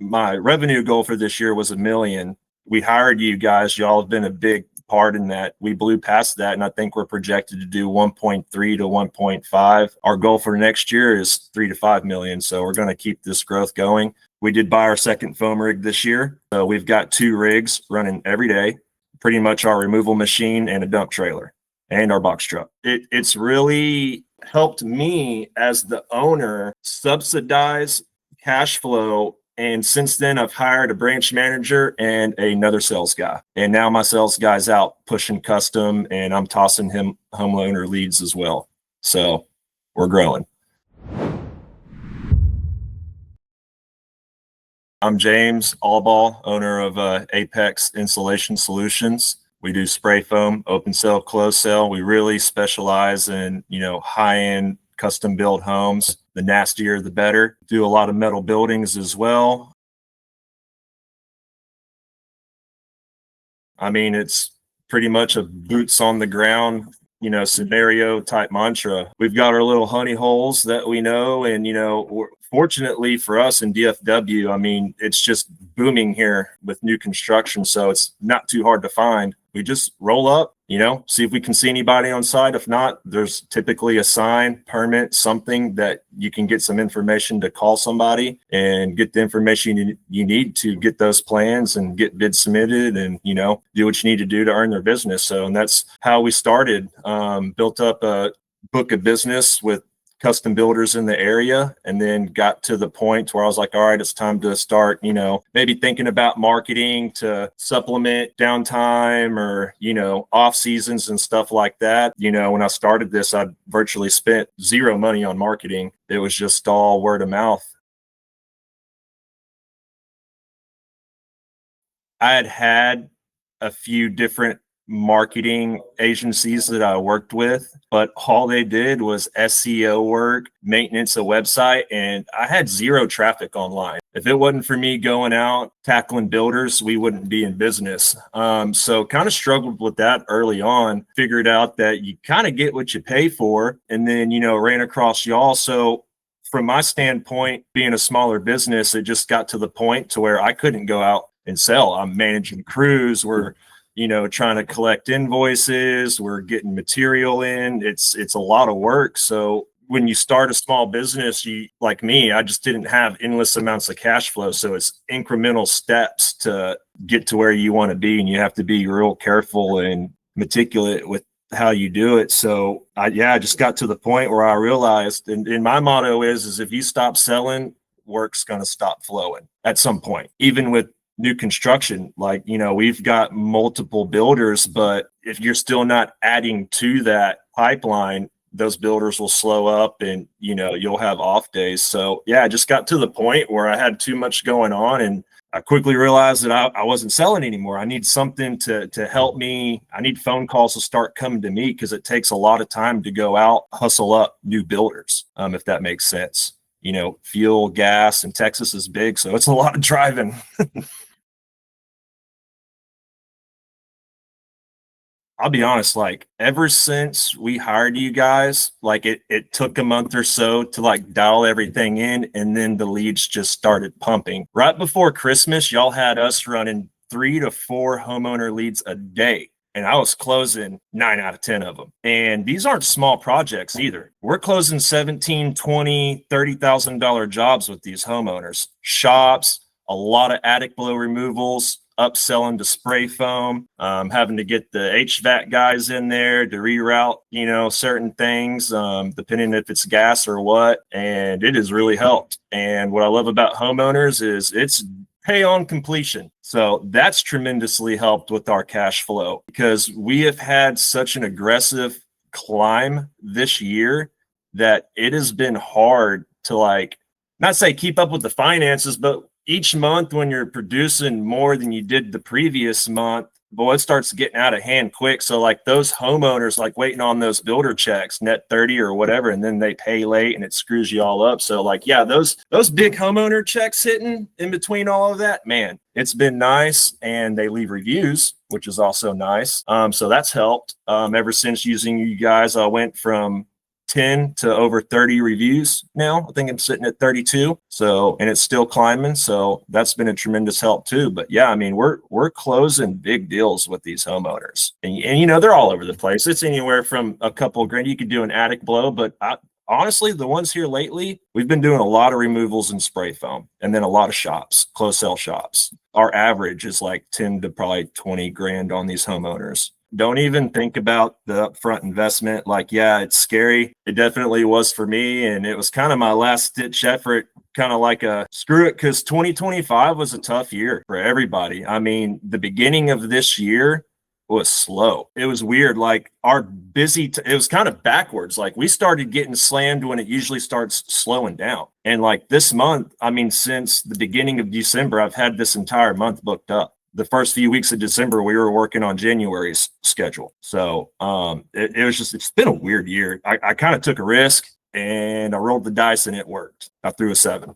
my revenue goal for this year was $1 million. We hired you guys. Y'all have been a big part in that. We blew past that, and I think we're projected to do 1.3 to 1.5. Our goal for next year is 3 to 5 million. So we're going to keep this growth going. We did buy our second foam rig this year. So we've got 2 rigs running every day, pretty much our removal machine and a dump trailer and our box truck. It's really helped me as the owner subsidize cash flow. And since then, I've hired a branch manager and another sales guy. And now my sales guy's out pushing custom, and I'm tossing him homeowner leads as well. So we're growing. I'm James Albaugh, owner of Apex Insulation Solutions. We do spray foam, open cell, closed cell. We really specialize in, high-end custom built homes. The nastier, the better. Do a lot of metal buildings as well. I mean, it's pretty much a boots on the ground, scenario type mantra. We've got our little honey holes that we know. And, fortunately for us in DFW, I mean, it's just booming here with new construction. So it's not too hard to find. We just roll up, see if we can see anybody on site. If not, there's typically a sign, permit, something that you can get some information to call somebody and get the information you need to get those plans and get bids submitted and, do what you need to do to earn their business. So, and that's how we started, built up a book of business with custom builders in the area, and then got to the point where I was like, all right, it's time to start, maybe thinking about marketing to supplement downtime or, off seasons and stuff like that. When I started this, I virtually spent zero money on marketing. It was just all word of mouth. I had a few different marketing agencies that I worked with, but all they did was SEO work, maintenance, a website, and I had zero traffic online. If it wasn't for me going out tackling builders, we wouldn't be in business. So kind of struggled with that early on, figured out that you kind of get what you pay for, and then, ran across y'all. So from my standpoint, being a smaller business, it just got to the point to where I couldn't go out and sell. I'm managing crews. We're trying to collect invoices, we're getting material in. It's a lot of work. So when you start a small business, like me, I just didn't have endless amounts of cash flow. So it's incremental steps to get to where you want to be. And you have to be real careful and meticulous with how you do it. So I just got to the point where I realized, and my motto is if you stop selling, work's going to stop flowing at some point, even with new construction. Like, we've got multiple builders, but if you're still not adding to that pipeline, those builders will slow up and, you'll have off days. So I just got to the point where I had too much going on, and I quickly realized that I wasn't selling anymore. I need something to help me. I need phone calls to start coming to me, because it takes a lot of time to go out, hustle up new builders, if that makes sense. Fuel, gas, and Texas is big, so it's a lot of driving. I'll be honest, like ever since we hired you guys, like it took a month or so to like dial everything in, and then the leads just started pumping. Right before Christmas, y'all had us running 3 to 4 homeowner leads a day, and I was closing 9 out of 10 of them. And these aren't small projects either. We're closing $17,000, $20,000, $30,000 jobs with these homeowners. Shops, a lot of attic blow removals, upselling to spray foam, having to get the HVAC guys in there to reroute, certain things, depending if it's gas or what. And it has really helped. And what I love about homeowners is it's pay on completion. So that's tremendously helped with our cash flow, because we have had such an aggressive climb this year that it has been hard to not say keep up with the finances, but each month when you're producing more than you did the previous month, boy, it starts getting out of hand quick. So those homeowners waiting on those builder checks, net 30 or whatever, and then they pay late and it screws you all up. So those big homeowner checks hitting in between all of that, man, it's been nice. And they leave reviews, which is also nice. So that's helped. Ever since using you guys, I went from 10 to over 30 reviews now. I think I'm sitting at 32. So, and it's still climbing. So that's been a tremendous help too. But yeah, I mean, we're closing big deals with these homeowners, and you know, they're all over the place. It's anywhere from a couple of grand. You could do an attic blow, but honestly, the ones here lately, we've been doing a lot of removals and spray foam, and then a lot of shops, closed sale shops. Our average is like 10 to probably 20 grand on these homeowners. Don't even think about the upfront investment. Like, yeah, it's scary. It definitely was for me. And it was kind of my last ditch effort, kind of like a screw it, because 2025 was a tough year for everybody. I mean, the beginning of this year was slow. It was weird. Like our it was kind of backwards. Like we started getting slammed when it usually starts slowing down. And like this month, I mean, since the beginning of December, I've had this entire month booked up. The first few weeks of December, we were working on January's schedule. So it was just, it's been a weird year. I kind of took a risk and I rolled the dice and it worked. I threw a 7.